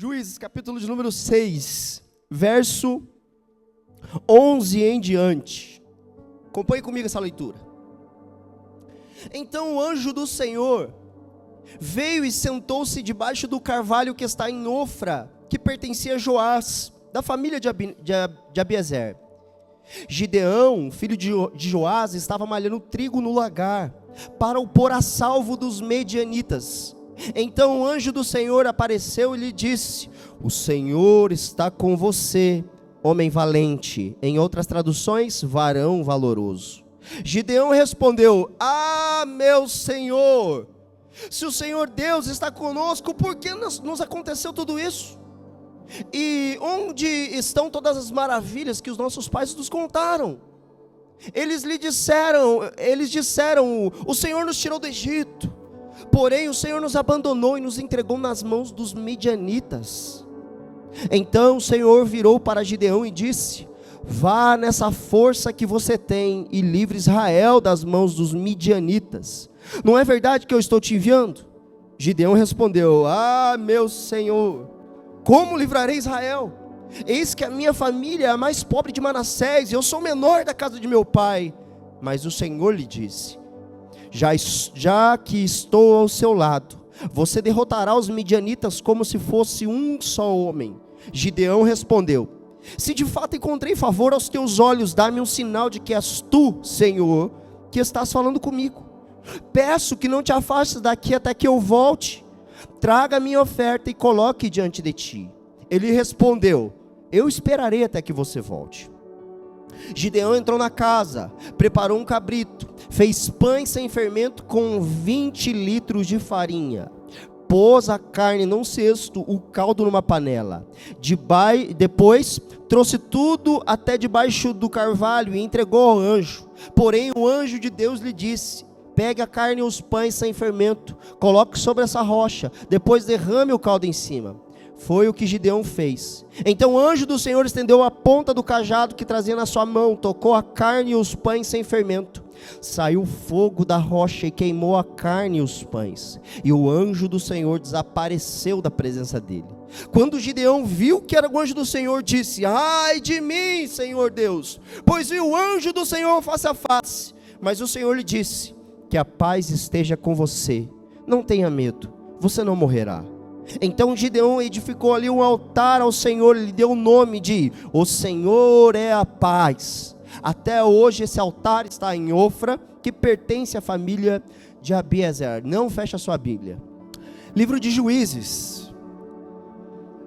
Juízes, capítulo de número 6, verso 11 em diante. Acompanhe comigo essa leitura. Então o anjo do Senhor veio e sentou-se debaixo do carvalho que está em Ofra, que pertencia a Joás, da família de Abiezer. Gideão, filho de Joás, estava malhando trigo no lagar, para o pôr a salvo dos medianitas. Então o anjo do Senhor apareceu e lhe disse: o Senhor está com você, homem valente. Em outras traduções, varão valoroso. Gideão respondeu: meu Senhor, se o Senhor Deus está conosco, por que nos aconteceu tudo isso? E onde estão todas as maravilhas que os nossos pais nos contaram? Eles disseram, o Senhor nos tirou do Egito, porém o Senhor nos abandonou e nos entregou nas mãos dos midianitas. Então o Senhor virou para Gideão e disse: vá nessa força que você tem e livre Israel das mãos dos midianitas. Não é verdade que eu estou te enviando? Gideão respondeu: meu Senhor, como livrarei Israel? Eis que a minha família é a mais pobre de Manassés, e eu sou o menor da casa de meu pai. Mas o Senhor lhe disse: já que estou ao seu lado, você derrotará os midianitas como se fosse um só homem. Gideão respondeu: se de fato encontrei favor aos teus olhos, dá-me um sinal de que és tu, Senhor, que estás falando comigo. Peço que não te afastes daqui até que eu volte. Traga a minha oferta e coloque diante de ti. Ele respondeu: eu esperarei até que você volte. Gideão entrou na casa, preparou um cabrito, fez pães sem fermento com 20 litros de farinha, pôs a carne num cesto, o caldo numa panela. Depois trouxe tudo até debaixo do carvalho e entregou ao anjo. Porém o anjo de Deus lhe disse: pegue a carne e os pães sem fermento, coloque sobre essa rocha, depois derrame o caldo em cima. Foi o que Gideão fez. Então o anjo do Senhor estendeu a ponta do cajado que trazia na sua mão, tocou a carne e os pães sem fermento. Saiu fogo da rocha e queimou a carne e os pães. E o anjo do Senhor desapareceu da presença dele. Quando Gideão viu que era o anjo do Senhor, disse: ai de mim, Senhor Deus, pois vi o anjo do Senhor face a face. Mas o Senhor lhe disse: que a paz esteja com você, não tenha medo, você não morrerá. Então Gideão edificou ali um altar ao Senhor, e lhe deu o nome de O Senhor é a Paz. Até hoje esse altar está em Ofra, que pertence à família de Abiezer. Não feche a sua Bíblia. Livro de Juízes.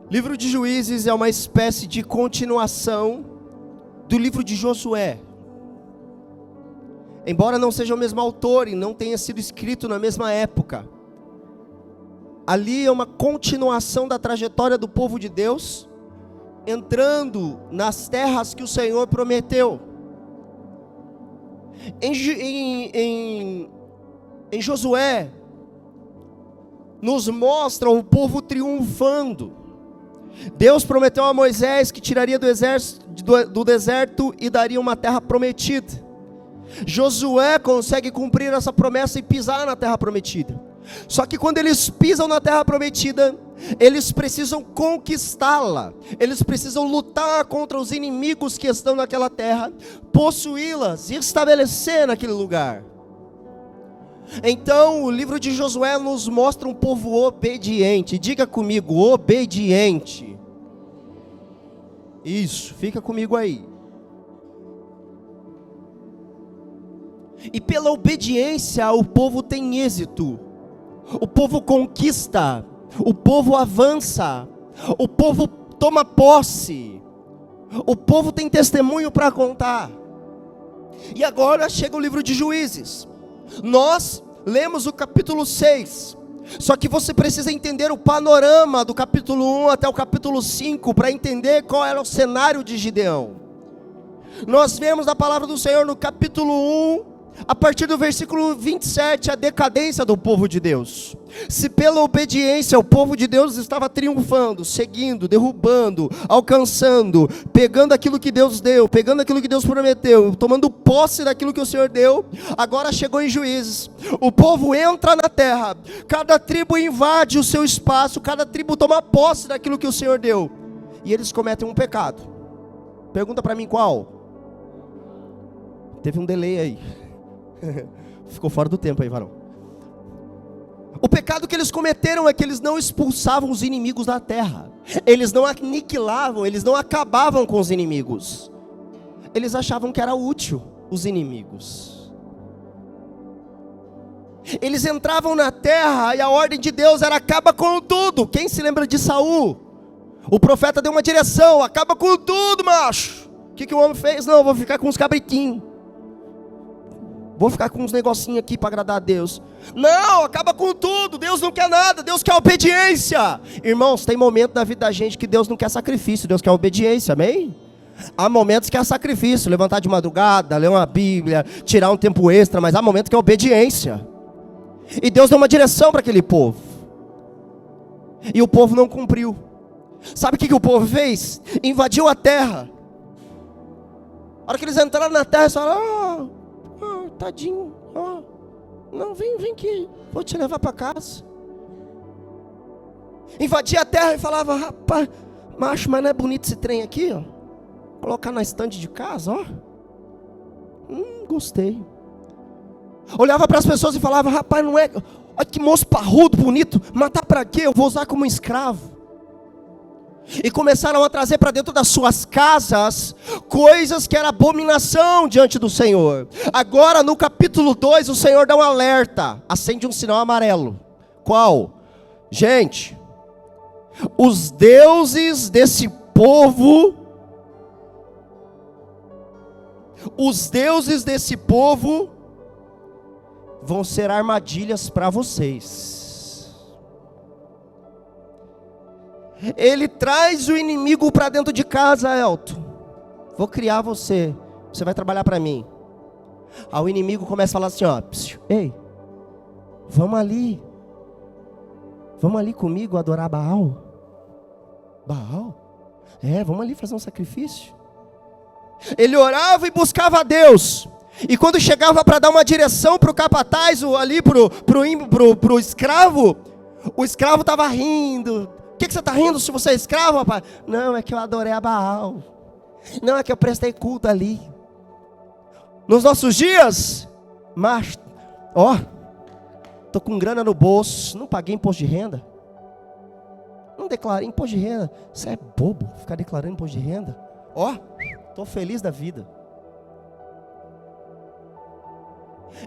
Livro de Juízes é uma espécie de continuação do livro de Josué. Embora não seja o mesmo autor e não tenha sido escrito na mesma época, ali é uma continuação da trajetória do povo de Deus, entrando nas terras que o Senhor prometeu. Em Josué, nos mostra o povo triunfando. Deus prometeu a Moisés que tiraria do deserto e daria uma terra prometida. Josué consegue cumprir essa promessa e pisar na terra prometida. Só que quando eles pisam na terra prometida, eles precisam conquistá-la, eles precisam lutar contra os inimigos que estão naquela terra, possuí-las e estabelecer naquele lugar. Então o livro de Josué nos mostra um povo obediente. Diga comigo: obediente. Isso, fica comigo aí. E pela obediência o povo tem êxito, o povo conquista, o povo avança, o povo toma posse, o povo tem testemunho para contar. E agora chega o livro de Juízes. Nós lemos o capítulo 6, só que você precisa entender o panorama do capítulo 1 até o capítulo 5 para entender qual era o cenário de Gideão. Nós vemos a palavra do Senhor no capítulo 1, A partir do versículo 27, a decadência do povo de Deus. Se pela obediência o povo de Deus estava triunfando, seguindo, derrubando, alcançando, pegando aquilo que Deus deu, pegando aquilo que Deus prometeu, tomando posse daquilo que o Senhor deu, agora chegou em Juízes. O povo entra na terra, cada tribo invade o seu espaço, cada tribo toma posse daquilo que o Senhor deu, e eles cometem um pecado. Pergunta para mim qual? Teve um delay aí. Ficou fora do tempo aí, varão. O pecado que eles cometeram é que eles não expulsavam os inimigos da terra. Eles não aniquilavam, eles não acabavam com os inimigos. Eles achavam que era útil os inimigos. Eles entravam na terra e a ordem de Deus era: acaba com tudo. Quem se lembra de Saul? O profeta deu uma direção: acaba com tudo, macho. O que o homem fez? Não, vou ficar com os cabritinhos. Vou ficar com uns negocinhos aqui para agradar a Deus. Não, acaba com tudo. Deus não quer nada, Deus quer obediência. Irmãos, tem momento da vida da gente que Deus não quer sacrifício, Deus quer obediência, amém? Há momentos que é sacrifício, levantar de madrugada, ler uma Bíblia, tirar um tempo extra, mas há momentos que é obediência. E Deus deu uma direção para aquele povo, e o povo não cumpriu. Sabe o que o povo fez? Invadiu a terra. A hora que eles entraram na terra, eles falaram: tadinho, não, vem aqui, vou te levar para casa. Invadia a terra e falava: rapaz, macho, mas não é bonito esse trem aqui, ó? Colocar na estante de casa, ó. Gostei. Olhava para as pessoas e falava: rapaz, não é, olha que moço parrudo, bonito, matar para quê? Eu vou usar como escravo. E começaram a trazer para dentro das suas casas coisas que era abominação diante do Senhor. Agora no capítulo 2 o Senhor dá um alerta, acende um sinal amarelo. Qual? Gente, os deuses desse povo, vão ser armadilhas para vocês. Ele traz o inimigo para dentro de casa, Elton. Vou criar você, você vai trabalhar para mim. Aí o inimigo começa a falar assim: ó, ei, vamos ali comigo adorar Baal? Baal? Vamos ali fazer um sacrifício. Ele orava e buscava a Deus. E quando chegava para dar uma direção para o capataz, ou ali pro escravo, o escravo estava rindo. O que você está rindo se você é escravo, rapaz? Não, é que eu adorei a Baal. Não, é que eu prestei culto ali. Nos nossos dias, macho, tô com grana no bolso, não paguei imposto de renda. Não declarei imposto de renda. Você é bobo ficar declarando imposto de renda? Tô feliz da vida.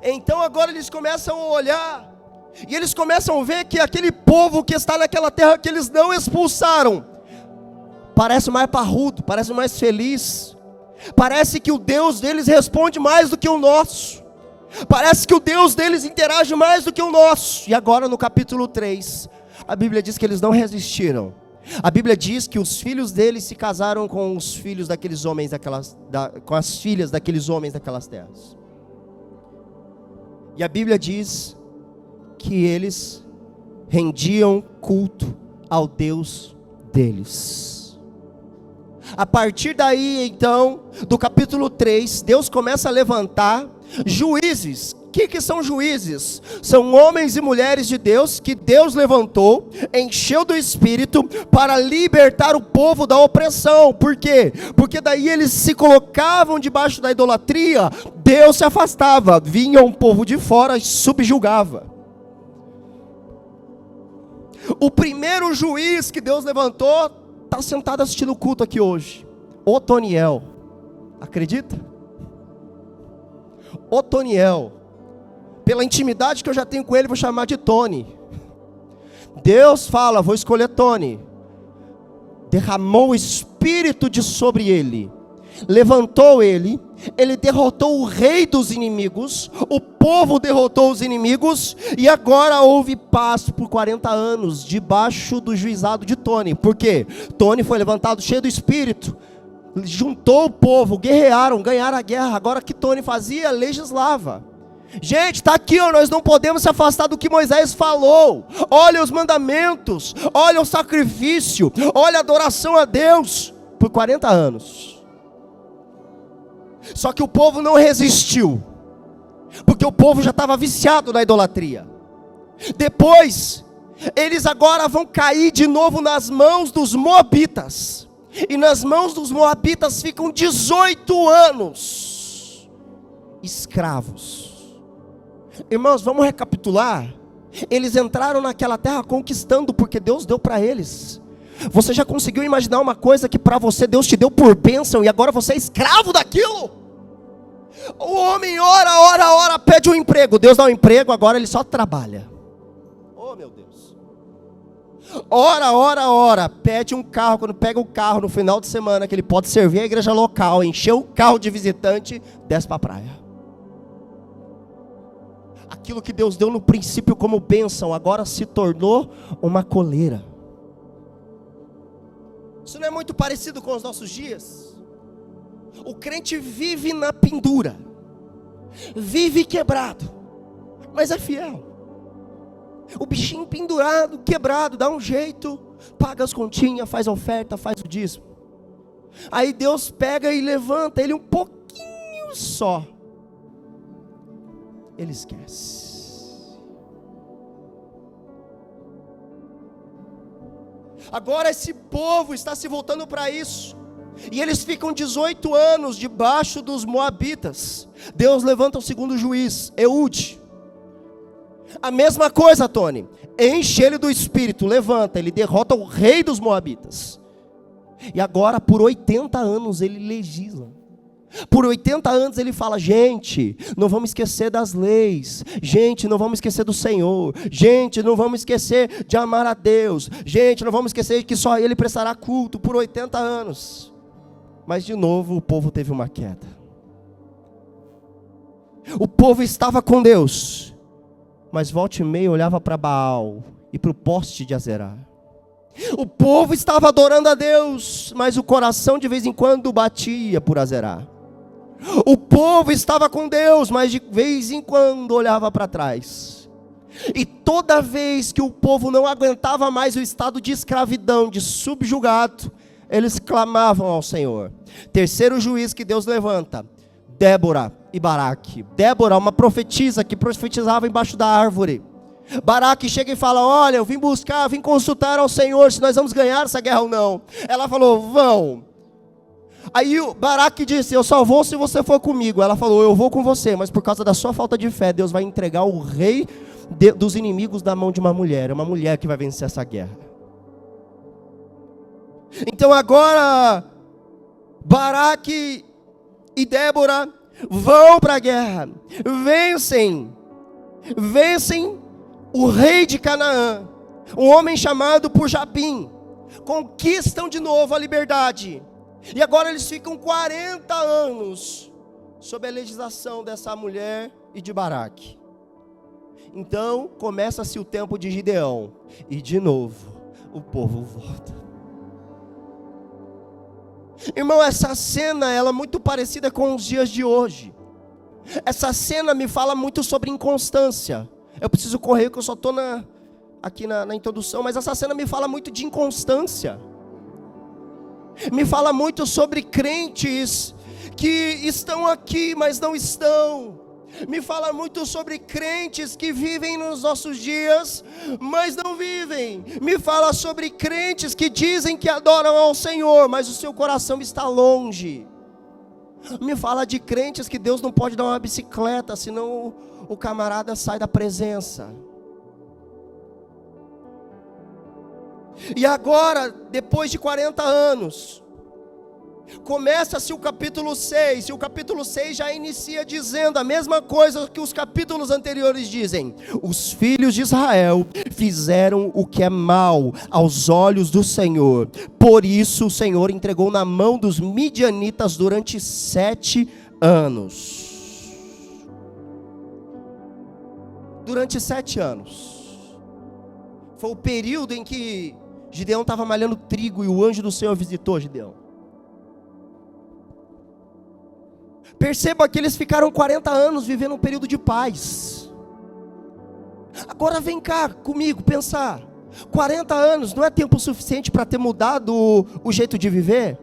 Então agora eles começam a olhar, e eles começam a ver que aquele povo que está naquela terra que eles não expulsaram, parece mais parrudo, parece mais feliz. Parece que o Deus deles responde mais do que o nosso. Parece que o Deus deles interage mais do que o nosso. E agora no capítulo 3, a Bíblia diz que eles não resistiram. A Bíblia diz que os filhos deles se casaram com os filhos daqueles homens, com as filhas daqueles homens daquelas terras. E a Bíblia diz que eles rendiam culto ao Deus deles. A partir daí, então, do capítulo 3, Deus começa a levantar juízes. O que são juízes? São homens e mulheres de Deus que Deus levantou, encheu do Espírito para libertar o povo da opressão. Por quê? Porque daí eles se colocavam debaixo da idolatria, Deus se afastava, vinha um povo de fora e subjugava. O primeiro juiz que Deus levantou está sentado assistindo o culto aqui hoje. Otoniel. Acredita? Otoniel. Pela intimidade que eu já tenho com ele, vou chamar de Tony. Deus fala: vou escolher Tony. Derramou o Espírito de sobre ele. Levantou ele. Ele derrotou o rei dos inimigos. O povo derrotou os inimigos. E agora houve paz por 40 anos. Debaixo do juizado de Tony. Por quê? Tony foi levantado cheio do Espírito. Juntou o povo, guerrearam, ganharam a guerra. Agora o que Tony fazia? Legislava. Gente, está aqui, ó, nós não podemos se afastar do que Moisés falou. Olha os mandamentos, olha o sacrifício, olha a adoração a Deus, por 40 anos. Só que o povo não resistiu, porque o povo já estava viciado na idolatria. Depois, eles agora vão cair de novo nas mãos dos moabitas, e nas mãos dos moabitas ficam 18 anos, escravos. Irmãos, vamos recapitular. Eles entraram naquela terra conquistando, porque Deus deu para eles. Você já conseguiu imaginar uma coisa que para você Deus te deu por bênção, e agora você é escravo daquilo? O homem ora, pede um emprego. Deus dá um emprego, agora ele só trabalha. Oh meu Deus. Ora, pede um carro. Quando pega o carro no final de semana, que ele pode servir a igreja local, encher o carro de visitante, desce para a praia. Aquilo que Deus deu no princípio como bênção, agora se tornou uma coleira. Isso não é muito parecido com os nossos dias? O crente vive na pendura, vive quebrado, mas é fiel. O bichinho pendurado, quebrado, dá um jeito, paga as continhas, faz a oferta, faz o dízimo. Aí Deus pega e levanta ele um pouquinho só. Ele esquece. Agora esse povo está se voltando para isso, e eles ficam 18 anos debaixo dos moabitas. Deus levanta o segundo juiz, Eude. A mesma coisa, Tony, enche ele do espírito, levanta, ele derrota o rei dos moabitas. E agora por 80 anos ele legisla. Por 80 anos ele fala: gente, não vamos esquecer das leis, gente, não vamos esquecer do Senhor, gente, não vamos esquecer de amar a Deus, gente, não vamos esquecer que só Ele prestará culto. Por 80 anos. Mas de novo o povo teve uma queda. O povo estava com Deus, mas volta e meia olhava para Baal e para o poste de Azerá. O povo estava adorando a Deus, mas o coração de vez em quando batia por Azerá. O povo estava com Deus, mas de vez em quando olhava para trás. E toda vez que o povo não aguentava mais o estado de escravidão, de subjugado, eles clamavam ao Senhor. Terceiro juiz que Deus levanta, Débora e Baraque. Débora, uma profetisa que profetizava embaixo da árvore. Baraque chega e fala: olha, eu vim consultar ao Senhor se nós vamos ganhar essa guerra ou não. Ela falou: vão. Aí o Baraque disse: eu só vou se você for comigo. Ela falou: eu vou com você, mas por causa da sua falta de fé, Deus vai entregar o rei dos inimigos na mão de uma mulher. É uma mulher que vai vencer essa guerra. Então agora Baraque e Débora vão para a guerra, vencem o rei de Canaã, um homem chamado por Jabim, conquistam de novo a liberdade. E agora eles ficam 40 anos sob a legislação dessa mulher e de Baraque. Então começa-se o tempo de Gideão, e de novo o povo volta. Irmão, essa cena ela é muito parecida com os dias de hoje. Essa cena me fala muito sobre inconstância. Eu preciso correr que eu só estou aqui na introdução, mas essa cena me fala muito de inconstância. Me fala muito sobre crentes que estão aqui, mas não estão. Me fala muito sobre crentes que vivem nos nossos dias, mas não vivem. Me fala sobre crentes que dizem que adoram ao Senhor, mas o seu coração está longe. Me fala de crentes que Deus não pode dar uma bicicleta, senão o camarada sai da presença. E agora, depois de 40 anos, começa-se o capítulo 6, e o capítulo 6 já inicia dizendo a mesma coisa que os capítulos anteriores dizem. Os filhos de Israel fizeram o que é mal aos olhos do Senhor, por isso o Senhor entregou na mão dos midianitas durante 7 anos. Durante 7 anos, foi o período em que Gideão estava malhando trigo e o anjo do Senhor visitou Gideão. Perceba que eles ficaram 40 anos vivendo um período de paz. Agora vem cá comigo pensar. 40 anos não é tempo suficiente para ter mudado o jeito de viver?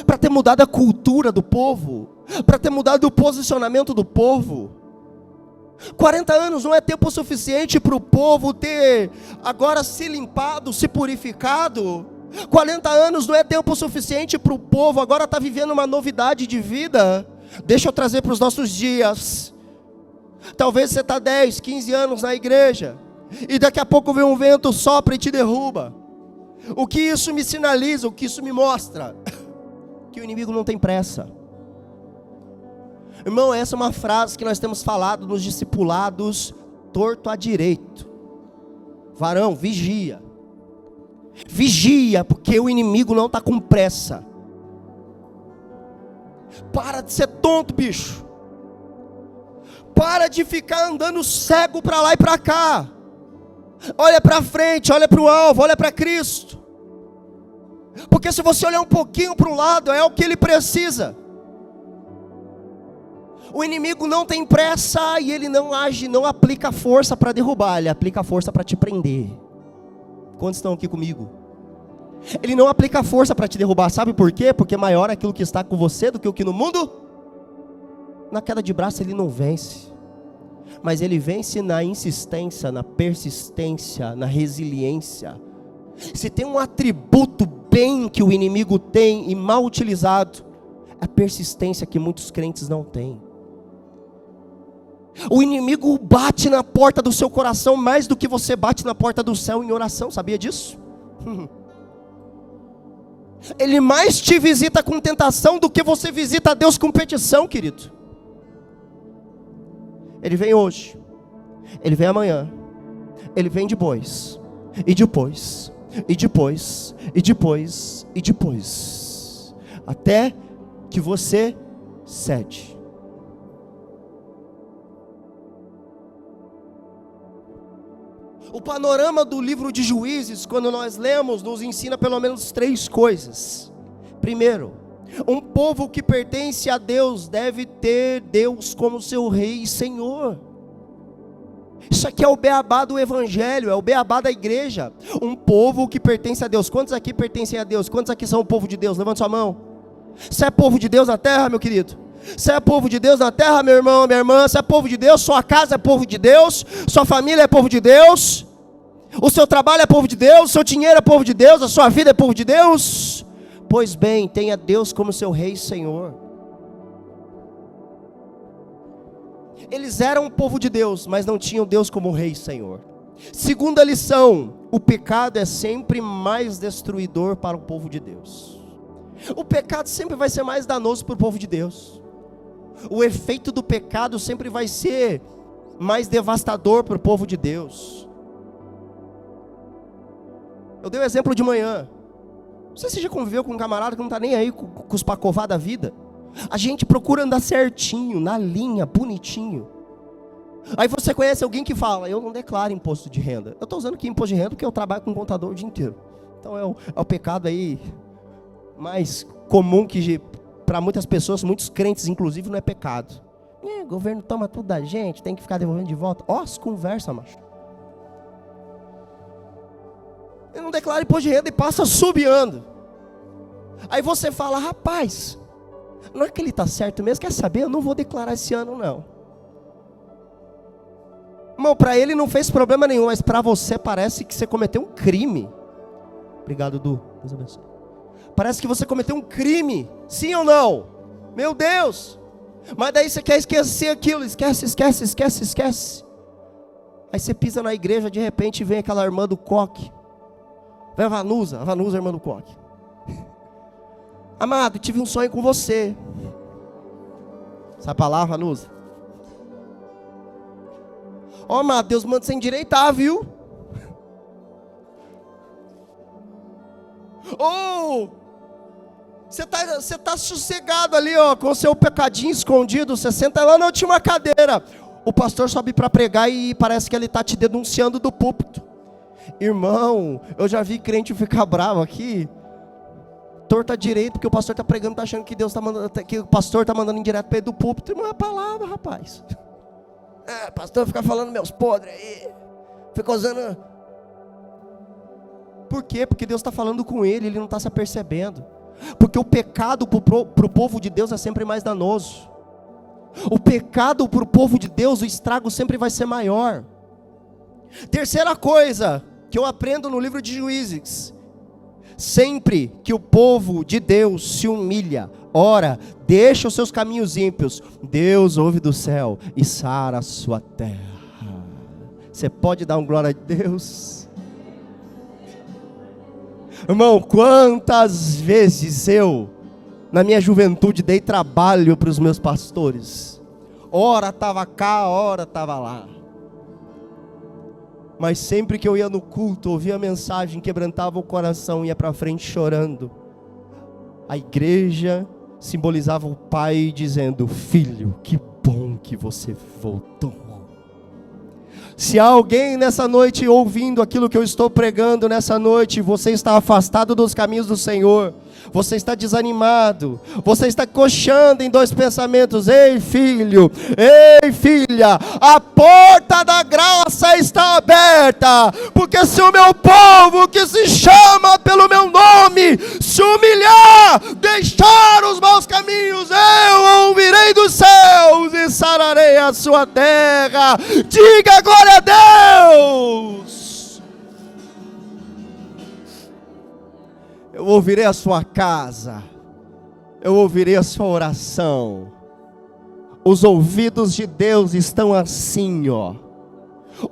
Para ter mudado a cultura do povo? Para ter mudado o posicionamento do povo? 40 anos não é tempo suficiente para o povo ter agora se limpado, se purificado? 40 anos não é tempo suficiente para o povo agora estar vivendo uma novidade de vida? Deixa eu trazer para os nossos dias. Talvez você está 10, 15 anos na igreja, e daqui a pouco vem um vento, sopra e te derruba. O que isso me sinaliza, o que isso me mostra? Que o inimigo não tem pressa. Irmão, essa é uma frase que nós temos falado nos discipulados, torto à direito. Varão, vigia. Vigia, porque o inimigo não está com pressa. Para de ser tonto, bicho. Para de ficar andando cego para lá e para cá. Olha para frente, olha para o alvo, olha para Cristo. Porque se você olhar um pouquinho para o lado, é o que ele precisa. O inimigo não tem pressa e ele não age, não aplica força para derrubar, ele aplica força para te prender. Quantos estão aqui comigo? Ele não aplica força para te derrubar, sabe por quê? Porque maior é aquilo que está com você do que o que no mundo. Na queda de braço ele não vence, mas ele vence na insistência, na persistência, na resiliência. Se tem um atributo bem que o inimigo tem e mal utilizado, é a persistência que muitos crentes não têm. O inimigo bate na porta do seu coração mais do que você bate na porta do céu em oração, sabia disso? Ele mais te visita com tentação do que você visita a Deus com petição, querido. Ele vem hoje, ele vem amanhã, ele vem depois, e depois, e depois, e depois, e depois, até que você cede. O panorama do livro de Juízes, quando nós lemos, nos ensina pelo menos 3 coisas. Primeiro, um povo que pertence a Deus deve ter Deus como seu rei e senhor. Isso aqui é o beabá do evangelho, é o beabá da igreja. Um povo que pertence a Deus. Quantos aqui pertencem a Deus? Quantos aqui são o povo de Deus? Levante sua mão. Você é povo de Deus na terra, meu querido? Você é povo de Deus na terra, meu irmão, minha irmã? Você é povo de Deus? Sua casa é povo de Deus? Sua família é povo de Deus? O seu trabalho é povo de Deus? O seu dinheiro é povo de Deus? A sua vida é povo de Deus? Pois bem, tenha Deus como seu rei e senhor. Eles eram o povo de Deus, mas não tinham Deus como rei e senhor. Segunda lição: o pecado é sempre mais destruidor para o povo de Deus. O pecado sempre vai ser mais danoso para o povo de Deus. O efeito do pecado sempre vai ser mais devastador para o povo de Deus. Eu dei o exemplo de manhã. Não sei se você já conviveu com um camarada que não está nem aí com os pacová da vida. A gente procura andar certinho, na linha, bonitinho. Aí você conhece alguém que fala: eu não declaro imposto de renda. Eu estou usando aqui imposto de renda porque eu trabalho com contador o dia inteiro. Então é o pecado aí mais comum que para muitas pessoas, muitos crentes inclusive, não é pecado. O governo toma tudo da gente, tem que ficar devolvendo de volta. Ó, as conversas, macho. Ele não declara imposto de renda e passa subiando. Aí você fala: rapaz, não é que ele está certo mesmo, quer saber? Eu não vou declarar esse ano não. Irmão, para ele não fez problema nenhum, mas para você parece que você cometeu um crime. Obrigado, Du. Deus abençoe. Parece que você cometeu um crime, sim ou não? Meu Deus. Mas daí você quer esquecer aquilo, esquece. Aí você pisa na igreja, de repente vem aquela irmã do coque. Vem a Vanusa irmã do coque. Amado, tive um sonho com você. Essa palavra, Vanusa? Ó, amado, Deus manda você endireitar, viu? Você tá sossegado ali, ó, com o seu pecadinho escondido. Você senta lá na última cadeira. O pastor sobe para pregar e parece que ele está te denunciando do púlpito. Irmão, eu já vi crente ficar bravo aqui. torta direito, porque o pastor está pregando, está achando que Deus está mandando, que o pastor está mandando indireto para ele do púlpito, não é a palavra, rapaz. Pastor fica falando meus podres aí, fica usando. Por quê? Porque Deus está falando com ele não está se apercebendo. Porque o pecado para o povo de Deus é sempre mais danoso. O pecado para o povo de Deus, o estrago sempre vai ser maior. Terceira coisa que eu aprendo no livro de Juízes: sempre que o povo de Deus se humilha, ora, deixa os seus caminhos ímpios, Deus ouve do céu e sara a sua terra. Você pode dar um glória a Deus? Irmão, quantas vezes eu, na minha juventude, dei trabalho para os meus pastores. Ora estava cá, ora estava lá. Mas sempre que eu ia no culto, ouvia a mensagem, quebrantava o coração, ia para frente chorando. A igreja simbolizava o pai dizendo: filho, que bom que você voltou. Se há alguém nessa noite ouvindo aquilo que eu estou pregando nessa noite, você está afastado dos caminhos do Senhor, você está desanimado, você está coxando em dois pensamentos: ei filho, ei filha, a porta da graça está aberta, porque se o meu povo que se chama pelo meu nome se humilhar, deixar os maus caminhos, eu ouvirei dos céus e sararei a sua terra. Diga glória a Deus. Eu ouvirei a sua casa, eu ouvirei a sua oração. Os ouvidos de Deus estão assim, ó.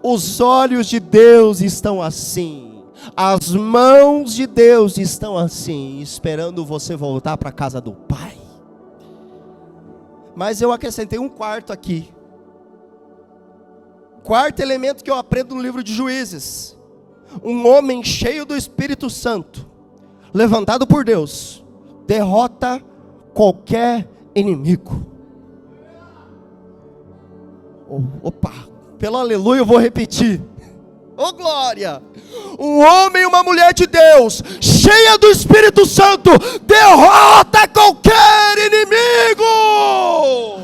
Os olhos de Deus estão assim. As mãos de Deus estão assim, esperando você voltar para a casa do Pai. Mas eu acrescentei um quarto aqui. Quarto elemento que eu aprendo no livro de Juízes: um homem cheio do Espírito Santo, levantado por Deus, derrota qualquer inimigo. Opa, pelo aleluia eu vou repetir. Oh glória! Um homem e uma mulher de Deus, cheia do Espírito Santo, derrota qualquer inimigo.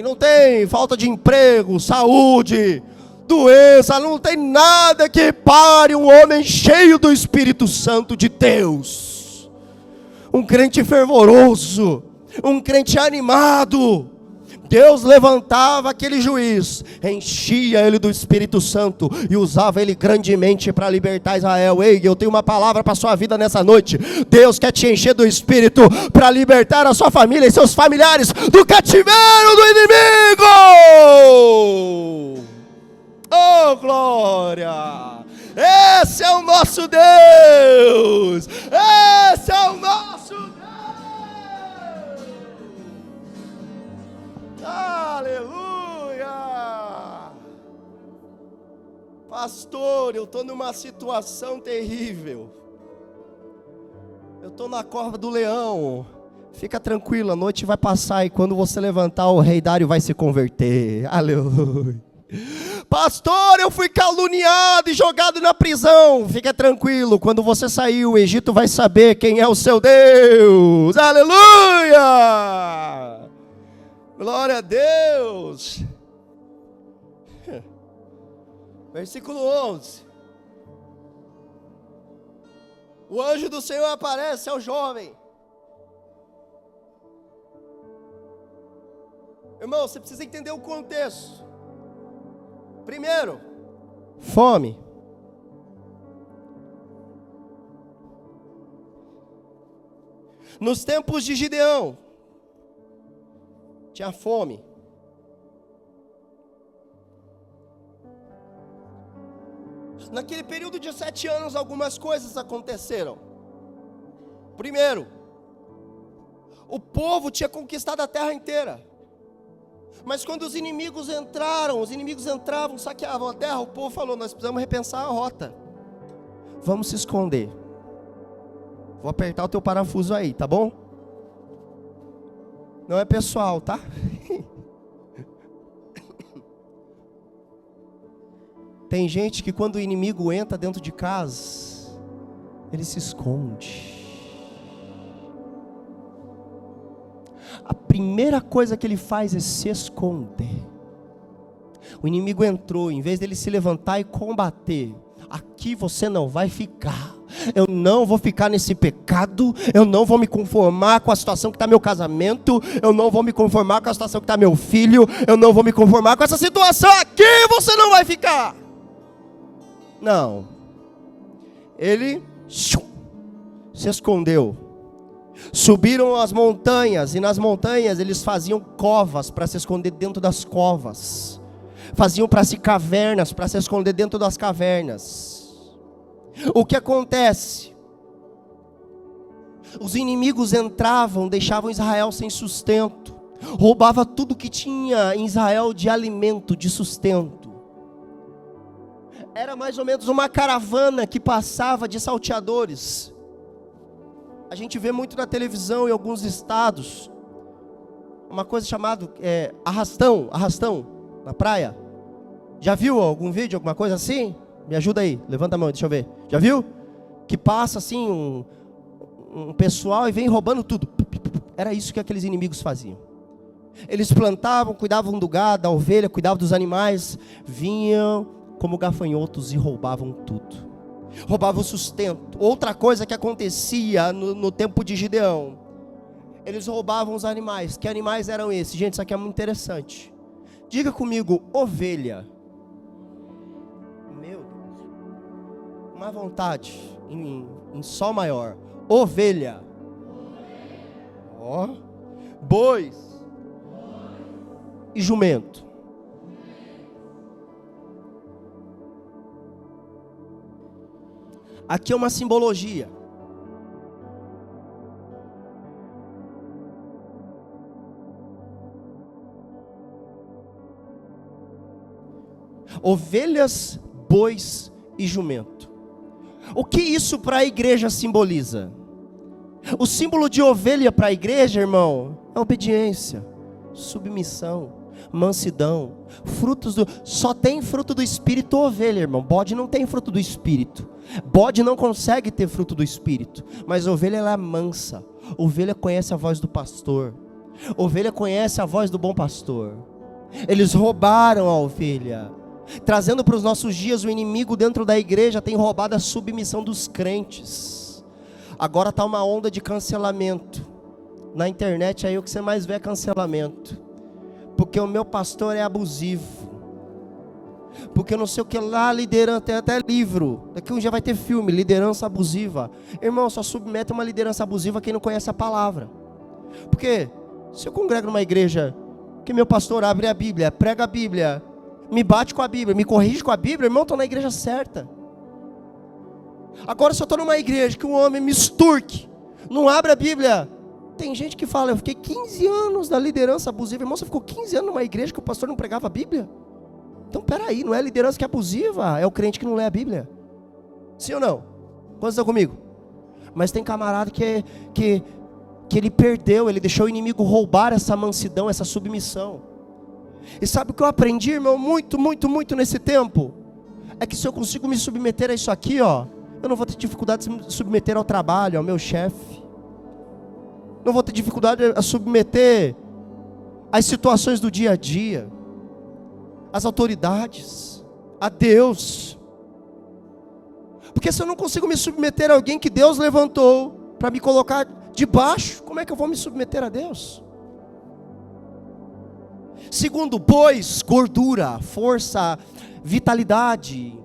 Não tem falta de emprego, saúde, doença, não tem nada que pare um homem cheio do Espírito Santo de Deus. Um crente fervoroso, um crente animado. Deus levantava aquele juiz, enchia ele do Espírito Santo e usava ele grandemente para libertar Israel. Ei, eu tenho uma palavra para a sua vida nessa noite. Deus quer te encher do Espírito para libertar a sua família e seus familiares do cativeiro do inimigo. Oh glória! Esse é o nosso Deus! Esse é o nosso Deus! Aleluia! Pastor, eu estou numa situação terrível. Eu estou na cova do leão. Fica tranquilo, a noite vai passar e quando você levantar, o rei Dário vai se converter. Aleluia! Pastor, eu fui caluniado e jogado na prisão. Fica tranquilo, quando você sair, o Egito vai saber quem é o seu Deus. Aleluia! Glória a Deus. Versículo 11. O anjo do Senhor aparece ao jovem. Irmão, você precisa entender o contexto. Primeiro, fome. Nos tempos de Gideão, tinha fome. Naquele período de 7 anos, algumas coisas aconteceram. Primeiro, o povo tinha conquistado a terra inteira. Mas quando os inimigos entravam, saqueavam a terra, o povo falou: nós precisamos repensar a rota. Vamos se esconder. Vou apertar o teu parafuso aí, tá bom? Não é pessoal, tá? Tem gente que quando o inimigo entra dentro de casa, ele se esconde. A primeira coisa que ele faz é se esconder. O inimigo entrou, em vez dele se levantar e combater, aqui você não vai ficar. Eu não vou ficar nesse pecado, eu não vou me conformar com a situação que está meu casamento, eu não vou me conformar com a situação que está meu filho, eu não vou me conformar com essa situação, aqui você não vai ficar. Não. Ele se escondeu. Subiram as montanhas, e nas montanhas eles faziam covas para se esconder dentro das covas. Faziam para si cavernas, para se esconder dentro das cavernas. O que acontece? Os inimigos entravam, deixavam Israel sem sustento, roubava tudo que tinha em Israel de alimento, de sustento. Era mais ou menos uma caravana que passava de salteadores. A gente vê muito na televisão em alguns estados, uma coisa chamada arrastão na praia. Já viu algum vídeo, alguma coisa assim? Me ajuda aí, levanta a mão, deixa eu ver. Já viu? Que passa assim um pessoal e vem roubando tudo. Era isso que aqueles inimigos faziam. Eles plantavam, cuidavam do gado, da ovelha, cuidavam dos animais. Vinham como gafanhotos e roubavam tudo. Roubavam o sustento. Outra coisa que acontecia no tempo de Gideão. Eles roubavam os animais. Que animais eram esses? Gente, isso aqui é muito interessante. Diga comigo, ovelha. Uma vontade em sol maior. Ovelha. Ó. Bois. E jumento. Aqui é uma simbologia. Ovelhas, bois e jumento. O que isso para a igreja simboliza? O símbolo de ovelha para a igreja, irmão, é obediência, submissão, mansidão, só tem fruto do Espírito ovelha, irmão. Bode não tem fruto do Espírito. Bode não consegue ter fruto do Espírito. Mas ovelha, ela é mansa. Ovelha conhece a voz do pastor. Ovelha conhece a voz do bom pastor. Eles roubaram a ovelha. Trazendo para os nossos dias, o inimigo dentro da igreja tem roubado a submissão dos crentes. Agora está uma onda de cancelamento. Na internet aí o que você mais vê é cancelamento. Porque o meu pastor é abusivo. Porque não sei o que lá, liderança, tem até livro. Daqui um dia vai ter filme, liderança abusiva. Irmão, só submete uma liderança abusiva quem não conhece a palavra. Porque se eu congrego numa igreja que meu pastor abre a Bíblia, prega a Bíblia, me bate com a Bíblia, me corrige com a Bíblia, irmão, estou na igreja certa. Agora se eu estou numa igreja que um homem me esturque, não abre a Bíblia. Tem gente que fala, eu fiquei 15 anos na liderança abusiva. Irmão, você ficou 15 anos numa igreja que o pastor não pregava a Bíblia? Então peraí, não é a liderança que é abusiva, é o crente que não lê a Bíblia. Sim ou não? Quantos estão comigo? Mas tem camarada que ele perdeu, ele deixou o inimigo roubar essa mansidão, essa submissão. E sabe o que eu aprendi, irmão, muito nesse tempo? É que se eu consigo me submeter a isso aqui, ó, eu não vou ter dificuldade de me submeter ao trabalho, ao meu chefe. Não vou ter dificuldade a submeter às situações do dia a dia, às autoridades, a Deus. Porque se eu não consigo me submeter a alguém que Deus levantou para me colocar debaixo, como é que eu vou me submeter a Deus? Segundo, bois, gordura, força, vitalidade.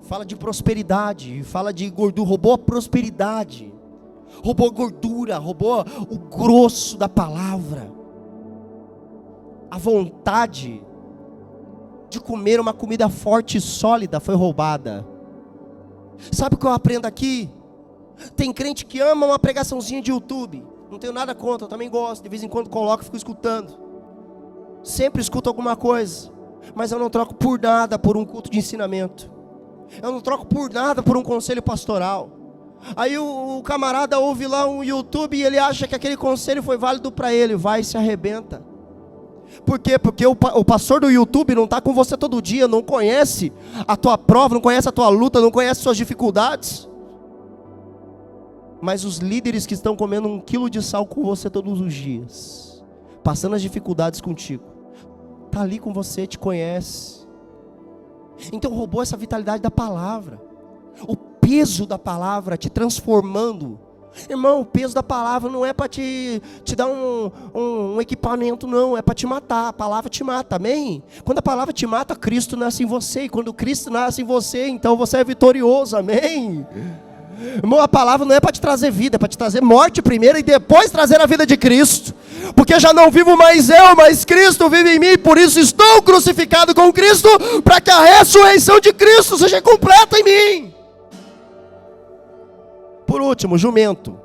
Fala de prosperidade, fala de gordura, roubou a prosperidade. Roubou a gordura, roubou o grosso da palavra. A vontade de comer uma comida forte e sólida foi roubada. Sabe o que eu aprendo aqui? Tem crente que ama uma pregaçãozinha de YouTube. Não tenho nada contra, eu também gosto. De vez em quando coloco e fico escutando. Sempre escuto alguma coisa. Mas eu não troco por nada por um culto de ensinamento. Eu não troco por nada por um conselho pastoral. Aí o camarada ouve lá um YouTube e ele acha que aquele conselho foi válido para ele. Vai e se arrebenta. Por quê? Porque o pastor do YouTube não está com você todo dia, não conhece a tua prova, não conhece a tua luta, não conhece as suas dificuldades. Mas os líderes que estão comendo 1 quilo de sal com você todos os dias, passando as dificuldades contigo, está ali com você, te conhece. Então roubou essa vitalidade da palavra, o peso da palavra te transformando. Irmão, o peso da palavra não é para te dar um equipamento, não, é para te matar. A palavra te mata, amém? Quando a palavra te mata, Cristo nasce em você, e quando Cristo nasce em você, então você é vitorioso, amém? Irmão, a palavra não é para te trazer vida, é para te trazer morte primeiro e depois trazer a vida de Cristo. Porque já não vivo mais eu, mas Cristo vive em mim, por isso estou crucificado com Cristo, para que a ressurreição de Cristo seja completa em mim. Por último, jumento.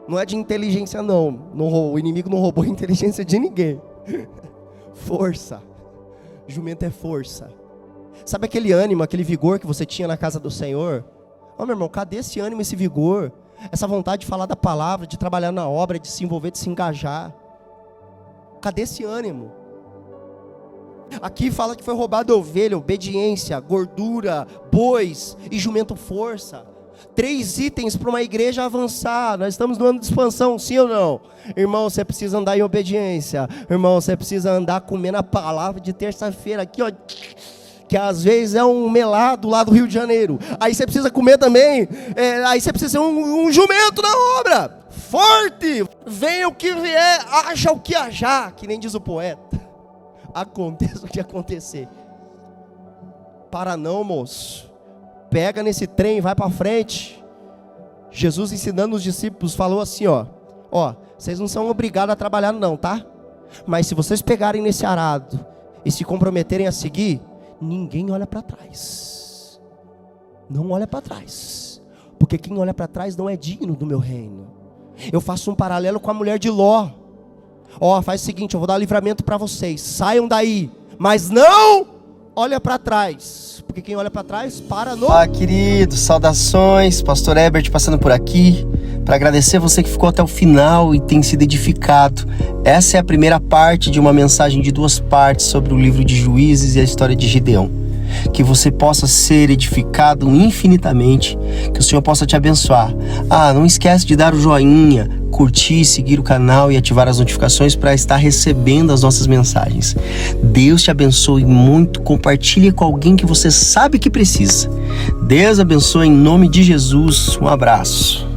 Não é de inteligência não. O inimigo não roubou a inteligência de ninguém. Força. Jumento é força. Sabe aquele ânimo, aquele vigor que você tinha na casa do Senhor? Ó, meu irmão, cadê esse ânimo, esse vigor? Essa vontade de falar da palavra, de trabalhar na obra, de se envolver, de se engajar. Cadê esse ânimo? Aqui fala que foi roubado ovelha, obediência, gordura, bois e jumento força. 3 itens para uma igreja avançar. Nós estamos no ano de expansão, sim ou não? Irmão, você precisa andar em obediência. Irmão, você precisa andar comendo a palavra de terça-feira aqui, ó, que às vezes é um melado lá do Rio de Janeiro. Aí você precisa comer também, aí você precisa ser um jumento na obra, forte. Venha o que vier, haja o que hajar, que nem diz o poeta. Aconteça o que acontecer. Para não, moço. Pega nesse trem e vai para frente. Jesus ensinando os discípulos falou assim, ó, vocês não são obrigados a trabalhar não, tá? Mas se vocês pegarem nesse arado e se comprometerem a seguir, ninguém olha para trás. Não olha para trás. Porque quem olha para trás não é digno do meu reino. Eu faço um paralelo com a mulher de Ló. Faz o seguinte, eu vou dar livramento para vocês. Saiam daí, mas não olha para trás. Porque quem olha para trás, para no... Olá, queridos, saudações, Pastor Herbert passando por aqui, para agradecer você que ficou até o final e tem sido edificado. Essa é a primeira parte de uma mensagem de 2 partes sobre o livro de Juízes e a história de Gideão. Que você possa ser edificado infinitamente, que o Senhor possa te abençoar. Não esquece de dar o joinha, curtir, seguir o canal e ativar as notificações para estar recebendo as nossas mensagens. Deus te abençoe muito, compartilhe com alguém que você sabe que precisa. Deus abençoe em nome de Jesus, um abraço.